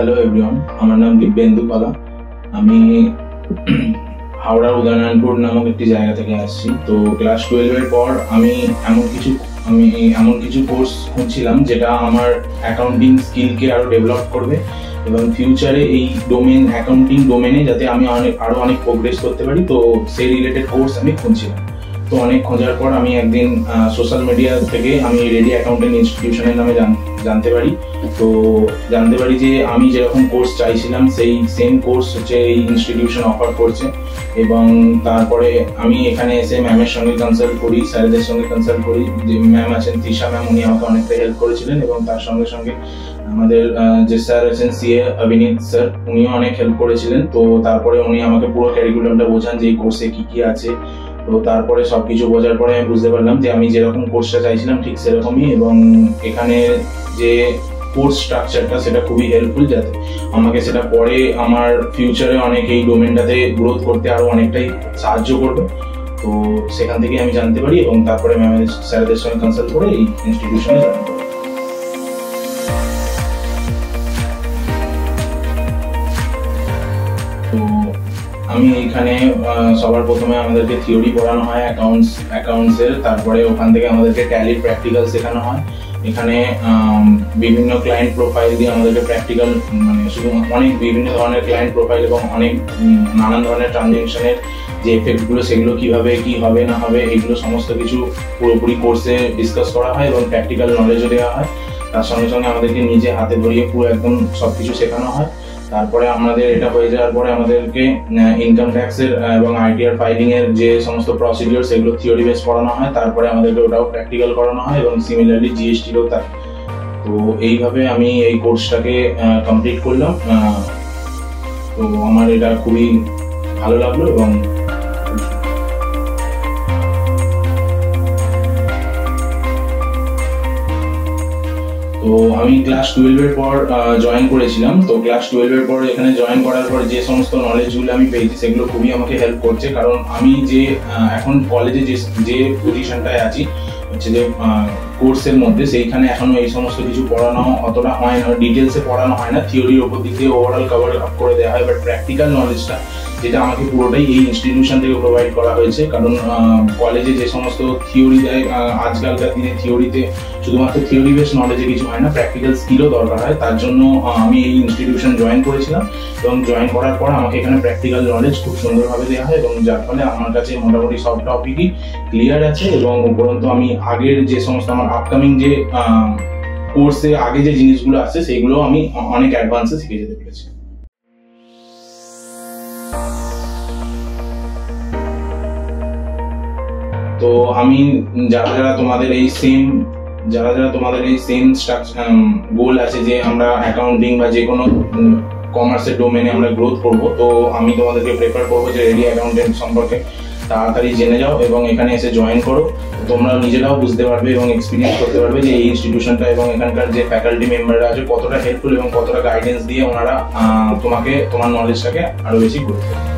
Hello everyone, আমার নাম দিব্যেন্দু পালা। আমি হাওড়ার উদয়নারায়ণপুর নামক একটি জায়গা থেকে আসছি। তো ক্লাস 12 এর পর আমি এমন কিছু কোর্স খুঁজছিলাম যেটা আমার অ্যাকাউন্টিং স্কিলকে আরো ডেভেলপ করবে এবং ফিউচারে এই অ্যাকাউন্টিং ডোমেনে যাতে আমি আরো অনেক প্রোগ্রেস করতে পারি। তো সেই রিলেটেড কোর্স আমি খুঁজছিলাম। তো অনেক খোঁজার পর আমি একদিন সোশ্যাল মিডিয়া থেকে আমি রেডি অ্যাকাউন্টেন্ট ইনস্টিটিউশনের নামে জানতে পারি যে আমি যেরকম কোর্স চাইছিলাম সেই সেম কোর্স হচ্ছে এই ইনস্টিটিউশন অফার করছে। এবং তারপরে আমি এখানে এসে ম্যামের সঙ্গে কনসাল্ট করি, স্যারদের সঙ্গে কনসাল্ট করি। যে ম্যাম আছেন তৃষা ম্যাম, উনি আমাকে অনেকটা হেল্প করেছিলেন এবং তার সঙ্গে সঙ্গে আমাদের যে স্যার আছেন সিএ অভিনীত স্যার, উনিও অনেক হেল্প করেছিলেন। তো তারপরে উনি আমাকে পুরো ক্যারিকুলামটা বোঝান যে এই কোর্সে কি কি আছে। তো তারপরে সবকিছু বোঝার পরে আমি বুঝতে পারলাম যে আমি যেরকম কোর্সটা চাইছিলাম ঠিক সেরকমই, এবং এখানে যে কোর্স স্ট্রাকচারটা সেটা খুবই হেল্পফুল, যাতে আমাকে সেটা পরে আমার ফিউচারে অনেক এই ডোমেনটাতে গ্রোথ করতে আরো অনেকটাই সাহায্য করবে। তো সেখান থেকে আমি জানতে পারি এবং তারপরে ম্যামের স্যারদের সঙ্গে কনসাল্ট করে এই ইনস্টিটিউশনে জয়েন করি। তো আমি এখানে সবার প্রথমে আমাদেরকে থিওরি পড়ানো হয় অ্যাকাউন্টসের, তারপরে ওখান থেকে আমাদেরকে ট্যালির প্র্যাকটিক্যাল শেখানো হয়। এখানে বিভিন্ন ক্লায়েন্ট প্রোফাইল দিয়ে আমাদেরকে প্র্যাকটিক্যাল, শুধু অনেক বিভিন্ন ধরনের ক্লায়েন্ট প্রোফাইল এবং অনেক নানান ধরনের ট্রানজ্যাকশনের যে এফেক্টগুলো সেগুলো কিভাবে কি হবে না হবে এগুলো সমস্ত কিছু পুরোপুরি কোর্সে ডিসকাস করা হয় এবং প্র্যাকটিক্যাল নলেজও দেওয়া হয়। তার সঙ্গে সঙ্গে আমাদেরকে নিজে হাতে ধরিয়ে পুরো একদম সবকিছু শেখানো হয়। তারপরে আমাদের এটা হয়ে যাওয়ার পরে আমাদেরকে ইনকাম ট্যাক্সের এবং আইটিআর ফাইলিং এর যে সমস্ত প্রসিডিওর সেগুলো থিওরি বেস পড়ানো হয়। তারপরে আমাদেরকে ওটাও প্র্যাকটিক্যাল করানো হয় এবং সিমিলারলি জিএসটিরও তাই। তো এইভাবে আমি এই কোর্সটাকে কমপ্লিট করলাম। তো আমার এটা খুবই ভালো লাগলো। এবং তো আমি ক্লাস 12 এর পর জয়েন করেছিলাম। তো ক্লাস 12 এর পর এখানে জয়েন করার পর যে সমস্ত নলেজগুলো আমি পেয়েছি সেগুলো খুবই আমাকে হেল্প করছে, কারণ আমি যে এখন কলেজে যে পজিশনটায় আছি হচ্ছে যে কোর্সের মধ্যে, সেইখানে এখনো এই সমস্ত কিছু পড়ানো অতটা হয় না, ডিটেলসে পড়ানো হয় না। থিওরির ওপর দিক দিয়ে ওভারঅল কভার আপ করে দেওয়া হয়, বাট প্র্যাকটিক্যাল নলেজটা যেটা আমাকে পুরোটাই এই ইনস্টিটিউশন থেকে প্রোভাইড করা হয়েছে। কারণ কলেজে যে সমস্ত থিওরি দেয়, আজকালকার দিনে থিওরিতে শুধুমাত্র থিওরি বেস নলেজে কিছু হয় না, প্র্যাকটিক্যাল স্কিলও দরকার হয়। তার জন্য আমি এই ইনস্টিটিউশন জয়েন করেছিলাম এবং জয়েন করার পর আমাকে এখানে প্র্যাকটিক্যাল নলেজ খুব সুন্দরভাবে দেওয়া হয় এবং যার ফলে আমার কাছে মোটামুটি সব টপিকই ক্লিয়ার আছে। এবং উপরন্তু আমি আগের যে সমস্ত আমার আপকামিং যে কোর্সে আগে যে জিনিসগুলো আছে সেইগুলো আমি অনেক অ্যাডভান্সে শিখে যেতে পেরেছি। তো আমি যারা তোমাদের এই সেম স্ট্রাকচার গোল আছে যে আমরা অ্যাকাউন্টিং বা যে কোনো কমার্সের ডোমেনে আমরা গ্রোথ করব, তো আমি তোমাদেরকে প্রেফার করবো যে রেডি অ্যাকাউন্টেন্ট সম্পর্কে তাড়াতাড়ি জেনে যাও এবং এখানে এসে জয়েন করো। তোমরা নিজেরাও বুঝতে পারবে এবং এক্সপিরিয়েন্স করতে পারবে যে এই ইনস্টিটিউশনটা এবং এখানকার যে ফ্যাকাল্টি মেম্বাররা আছে কতটা হেল্পফুল এবং কতটা গাইডেন্স দিয়ে ওনারা তোমার নলেজটাকে আরো বেশি করতে পারে।